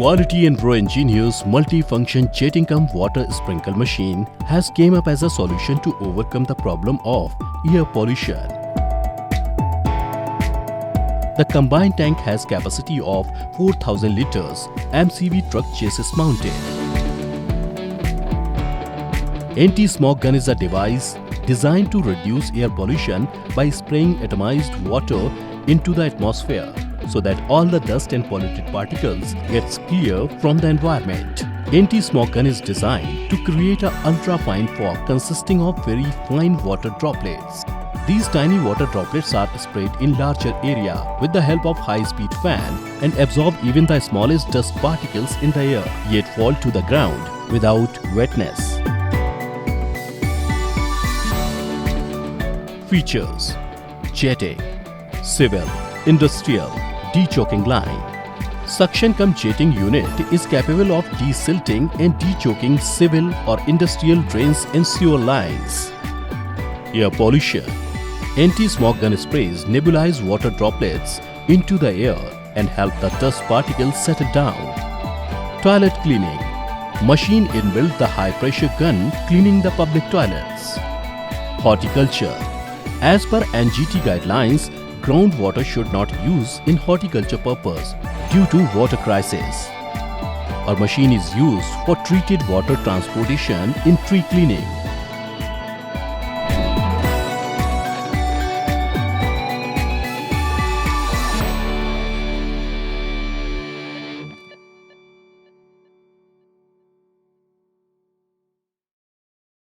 Quality Enpro Engineers multi-function jetting cum water sprinkle machine has came up as a solution to overcome the problem of air pollution. The combined tank has capacity of 4000 liters, MCV truck chassis mounted. Anti-smog gun is a device designed to reduce air pollution by spraying atomized water into the atmosphere so that all the dust and polluted particles gets clear from the environment. Anti-smog gun is designed to create an ultra-fine fog consisting of very fine water droplets. These tiny water droplets are sprayed in larger area with the help of high-speed fan and absorb even the smallest dust particles in the air, yet fall to the ground without wetness. Features: jetting, civil, industrial, dechoking line. Suction cum jetting unit is capable of desilting and dechoking civil or industrial drains and sewer lines. Air pollution. Anti-smog gun sprays nebulize water droplets into the air and help the dust particles settle down. Toilet cleaning. Machine inbuilt the high-pressure gun cleaning the public toilets. Horticulture. As per NGT guidelines, groundwater should not use in horticulture purpose due to water crisis. Our machine is used for treated water transportation in tree cleaning.